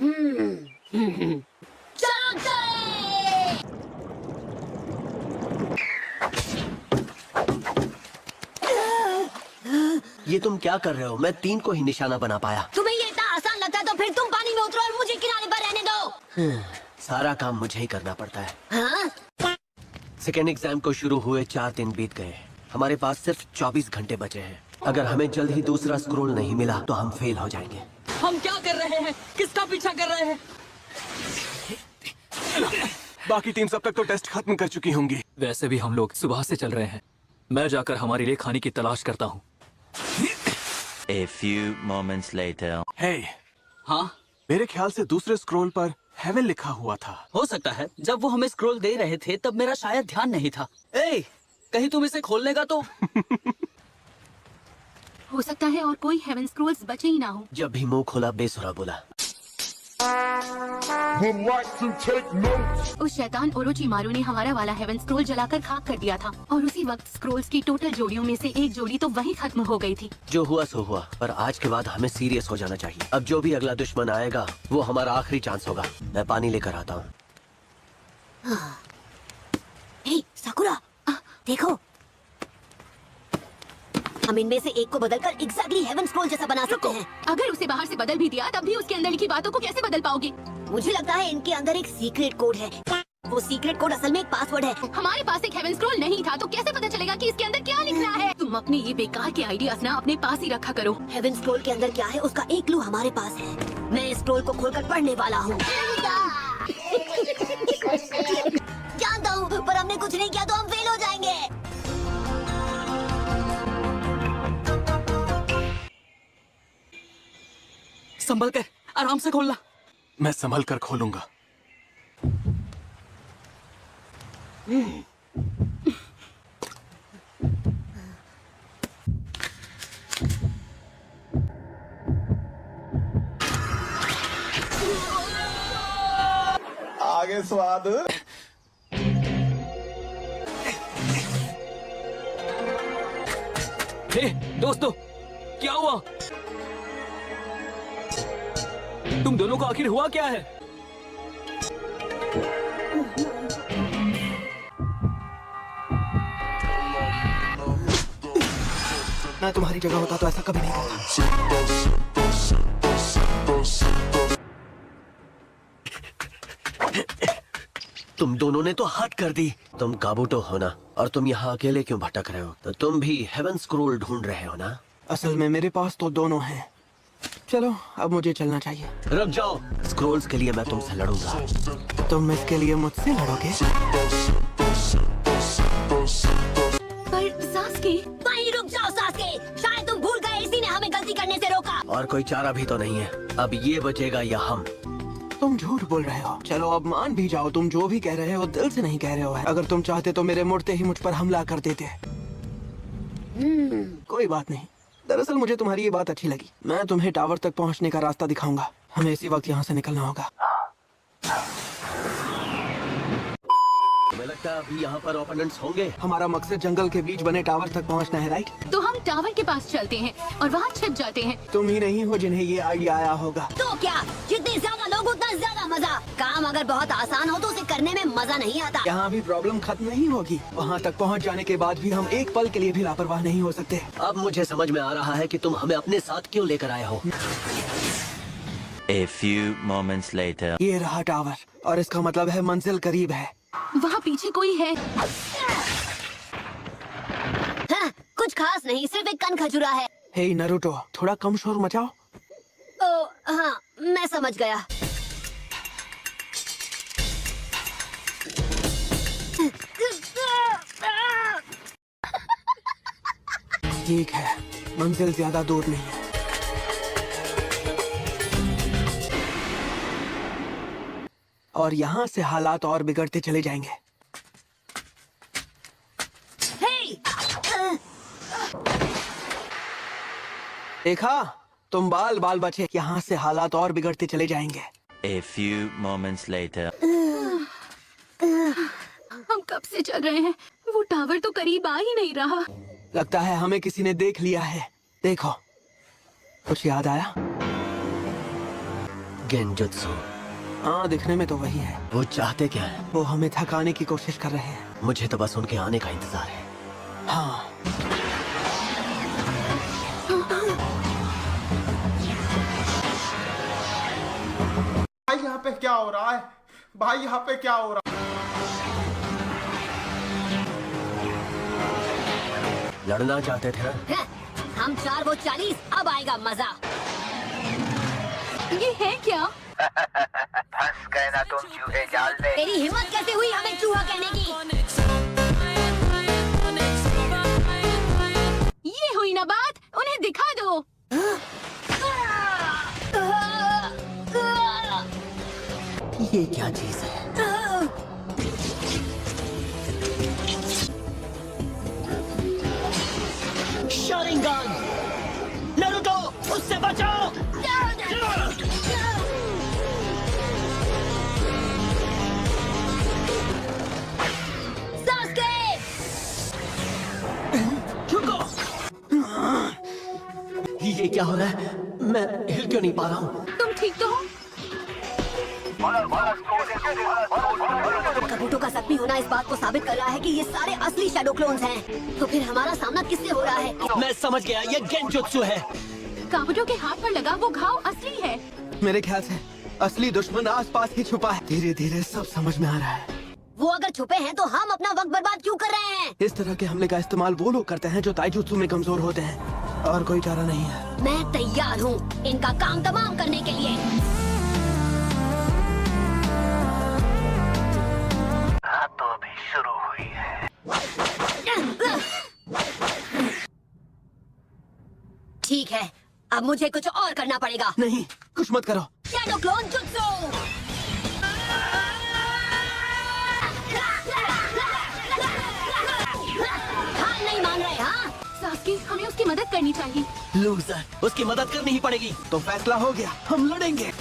चलो चले। ये तुम क्या कर रहे हो? मैं 3 को ही निशाना बना पाया। तुम्हें ये इतना आसान लगता है तो फिर तुम पानी में उतरो और मुझे किनारे पर रहने दो। सारा काम मुझे ही करना पड़ता है। हाँ? सेकेंड एग्जाम को शुरू हुए 4 दिन बीत गए। हमारे पास सिर्फ 24 घंटे बचे हैं। अगर हमें जल्द ही दूसरा स्क्रोल नहीं मिला तो हम फेल हो जाएंगे। हम क्या कर रहे हैं? किसका पीछा कर रहे हैं? बाकी टीम्स अब तक तो टेस्ट खत्म कर चुकी होंगी। वैसे भी हम लोग सुबह से चल रहे हैं। मैं जाकर हमारे लिए खाने की तलाश करता हूँ। A few moments later. हे, हाँ, मेरे ख्याल से दूसरे स्क्रोल पर हेवन लिखा हुआ था। हो सकता है। जब वो हमें स्क्रॉल दे रहे थे तब मेरा शायद ध्यान नहीं था। ए, कहीं तुम इसे खोलने का तो हो सकता है और कोई हेवन स्क्रोल्स बचे ही ना हो। जब भी मुंह खोला बेसुरा बोला। उस शैतान ओरोचिमारू ने हमारा वाला हेवन स्क्रोल जलाकर खाक कर दिया था और उसी वक्त स्क्रोल्स की टोटल जोड़ियों में से एक जोड़ी तो वहीं खत्म हो गई थी। जो हुआ सो हुआ, पर आज के बाद हमें सीरियस हो जाना चाहिए। अब जो भी अगला दुश्मन आएगा वो हमारा आखिरी चांस होगा। मैं पानी लेकर आता हूँ। हे साकुरा, देखो, हम इनमें से एक को बदलकर एग्जैक्टली हेवन स्क्रोल जैसा बना सकते हैं। अगर उसे बाहर से बदल भी दिया तब भी उसके अंदर लिखी बातों को कैसे बदल पाओगे? मुझे लगता है इनके अंदर एक सीक्रेट कोड है। वो सीक्रेट कोड असल में एक पासवर्ड है। हमारे पास एक हेवन स्क्रोल नहीं था तो कैसे पता चलेगा कि इसके अंदर क्या लिखना है? तुम अपने ये बेकार के आइडियाज ना अपने पास ही रखा करो। हेवन स्क्रोल के अंदर क्या है उसका एक क्लू हमारे पास है। मैं इस स्क्रोल को खोलकर पढ़ने वाला हूँ। जानता हूँ, पर हमने कुछ नहीं किया तो हम फेल हो जाएंगे। संभल कर, आराम से खोलना। मैं संभल कर खोलूंगा। आगे स्वाद। हे दोस्तों, क्या हुआ? तुम दोनों को आखिर हुआ क्या है? मैं तुम्हारी जगह होता तो ऐसा कभी नहीं करता। तुम दोनों ने तो हद कर दी। तुम काबूटो हो ना, और तुम यहाँ अकेले क्यों भटक रहे हो? तो तुम भी हेवन स्क्रोल ढूंढ रहे हो ना? असल में मेरे पास तो दोनों हैं। चलो अब मुझे चलना चाहिए। रुक जाओ, स्क्रोल्स के लिए मैं तुमसे लड़ूंगा। तुम इसके लिए मुझसे लड़ोगे? पर सास्के, वहीं रुक जाओ सास्के। शायद तुम भूल गए इसी ने हमें गलती करने से रोका। और कोई चारा भी तो नहीं है। अब ये बचेगा या हम। तुम झूठ बोल रहे हो। चलो अब मान भी जाओ, तुम जो भी कह रहे हो दिल से नहीं कह रहे हो। अगर तुम चाहते तो मेरे मुड़ते ही मुझ पर हमला कर देते। कोई बात नहीं। दरअसल मुझे तुम्हारी ये बात अच्छी लगी। मैं तुम्हें टावर तक पहुंचने का रास्ता दिखाऊंगा। हमें इसी वक्त यहाँ से निकलना होगा। तुम्हें लगता है अभी यहाँ पर ओपोनेंट्स होंगे? हमारा मकसद जंगल के बीच बने टावर तक पहुँचना है, राइट? तो हम टावर के पास चलते हैं और वहाँ छिप जाते हैं। तुम ही नहीं हो जिन्हें ये आइडिया आया होगा। तो क्या, जितने ज्यादा लोग उतना ज्यादा मजा। काम अगर बहुत आसान हो तो उसे करने में मजा नहीं आता। यहाँ भी प्रॉब्लम खत्म नहीं होगी। वहाँ तक पहुँच जाने के बाद भी हम एक पल के लिए भी लापरवाह नहीं हो सकते। अब मुझे समझ में आ रहा है कि तुम हमें अपने साथ क्यों लेकर आए हो। A few moments later. ये रहा टावर, और इसका मतलब है मंजिल करीब है। वहाँ पीछे कोई है। हाँ, कुछ खास नहीं, सिर्फ एक कन खजुरा है। हे नरूटो, थोड़ा कम शोर मचाओ। ओ हाँ, मैं समझ गया। ठीक है, मंजिल ज्यादा दूर नहीं है। और यहाँ से हालात और बिगड़ते चले जाएंगे। देखा, तुम बाल बाल बचे। यहाँ से हालात और बिगड़ते चले जाएंगे। A few moments later. हम कब से चल रहे हैं, वो टावर तो करीब आ ही नहीं रहा। लगता है हमें किसी ने देख लिया है। देखो, कुछ याद आया? गेंजुत्सु। हाँ, दिखने में तो वही है। वो चाहते क्या है? वो हमें थकाने की कोशिश कर रहे हैं। मुझे तो बस उनके आने का इंतजार है। हाँ, भाई यहाँ पे क्या हो रहा है? भाई यहाँ पे क्या हो रहा है? लड़ना चाहते थे ना? हैं, हम 4 वो 40, अब आएगा मजा। ये है क्या? फंस गए ना तुम चूहे जाल में। तेरी हिम्मत कैसे हुई हमें चूहा कहने की? ये हुई ना बात, उन्हें दिखा दो। ये क्या चीज है? शरिंगन! नारुतो, उससे बचाओ! सास्के! ये क्या हो रहा है? मैं हिल क्यों नहीं पा रहा हूँ? तुम ठीक तो हो? कबूटो का जख्मी होना इस बात को साबित कर रहा है कि ये सारे असली शैडो क्लोन्स हैं। तो फिर हमारा सामना किससे हो रहा है? मैं समझ गया, ये गेंजुत्सु है। काबूटो के हाथ पर लगा वो घाव असली है। मेरे ख्याल से असली दुश्मन आसपास ही छुपा है। धीरे धीरे सब समझ में आ रहा है। वो अगर छुपे हैं तो हम अपना वक्त बर्बाद क्यों कर रहे हैं? इस तरह के हमले का इस्तेमाल वो लोग करते हैं जो ताइजुत्सु में कमजोर होते हैं, और कोई चारा नहीं है। मैं तैयार हूँ इनका काम तमाम करने के लिए। हाँ, तो अभी शुरू हुई है। ठीक है, अब मुझे कुछ और करना पड़ेगा। नहीं, कुछ मत करो। Shadow clone jutsu! हार नहीं मान रहे, हाँ? सास्की, हमें उसकी मदद करनी चाहिए। लूजर, उसकी मदद करनी ही पड़ेगी। तो फैसला हो गया, हम लड़ेंगे।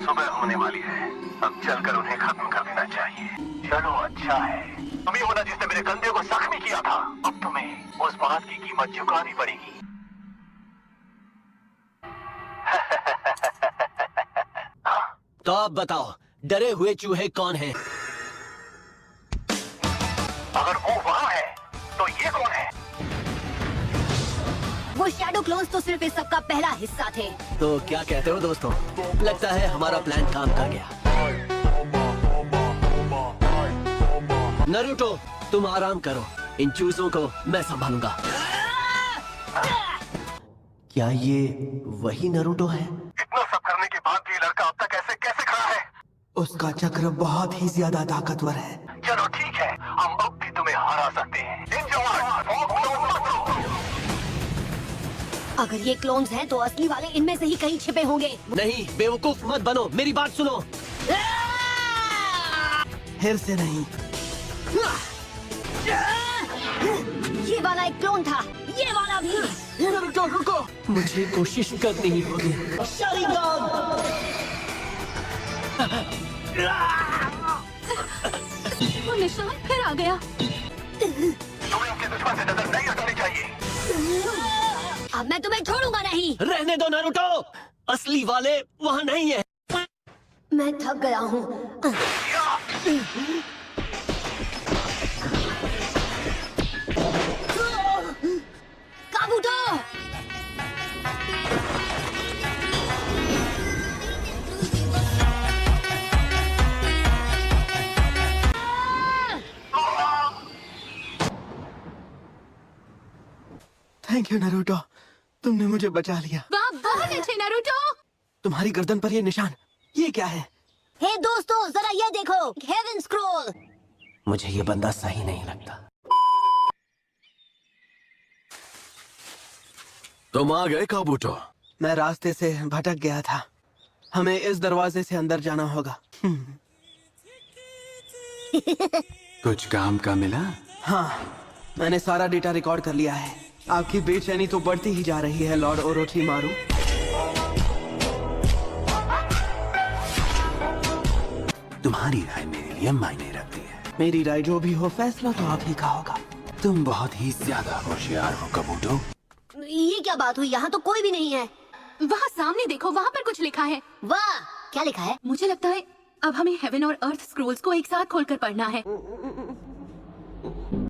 सुबह होने वाली है, अब चलकर उन्हें खत्म कर देना चाहिए। चलो, अच्छा है। तुम्ही होना जिसने मेरे कंधे को जख्मी किया था। अब तुम्हें उस बात की कीमत चुकानी पड़ेगी। तो अब बताओ, डरे हुए चूहे कौन हैं? अगर वो वहाँ है, तो ये कौन है? वो शैडो क्लोन्स तो सिर्फ इस सब का पहला हिस्सा थे। तो क्या कहते हो दोस्तों? लगता है हमारा प्लान काम कर गया। नारुतो, तुम आराम करो, इन चूजों को मैं संभालूंगा। क्या ये वही नारुतो है? इतना सब करने के बाद भी लड़का अब तक ऐसे कैसे खड़ा है? उसका चक्र बहुत ही ज्यादा ताकतवर है। चलो ठीक है, हम अब भी तुम्हें हरा सकते हैं। इन जवान, फॉग क्लोन पकड़ो। अगर ये क्लोन्स हैं तो असली वाले इनमें से ही कहीं छिपे होंगे। नहीं, बेवकूफ मत बनो, मेरी बात सुनो। फिर से नहीं। ये वाला एक क्लोन था, ये वाला भी। नारुतो, रुको। मुझे कोशिश करनी ही होगी। वो निशान फिर आ गया। तुम्हें उनके दुश्मन से नजर नहीं हटानी चाहिए। अब मैं तुम्हें छोड़ूंगा नहीं। रहने दो नारुतो, असली वाले वहाँ नहीं है। मैं थक गया हूँ। काबूटो! थैंक यू नारुतो, तुमने मुझे बचा लिया। वाह, बहुत अच्छे नारुतो। तुम्हारी गर्दन पर ये निशान, ये क्या है? हे दोस्तों, जरा ये देखो, हेवन स्क्रॉल। मुझे ये बंदा सही नहीं लगता। तुम आ गए काबूटो। मैं रास्ते से भटक गया था। हमें इस दरवाजे से अंदर जाना होगा। कुछ काम का मिला? हाँ, मैंने सारा डेटा रिकॉर्ड कर लिया है। आपकी बेचैनी तो बढ़ती ही जा रही है, लॉर्ड ओरोचिमारू। तुम्हारी राय मेरे लिए मायने रखती है। मेरी राय जो भी हो, फैसला तो आप ही का होगा। तुम बहुत ही ज्यादा होशियार हो काबूटो। ये क्या बात हुई? यहाँ तो कोई भी नहीं है। वहाँ सामने देखो, वहाँ पर कुछ लिखा है। वाह, क्या लिखा है? मुझे लगता है अब हमें हेवन और अर्थ स्क्रोल्स को एक साथ खोलकर पढ़ना है।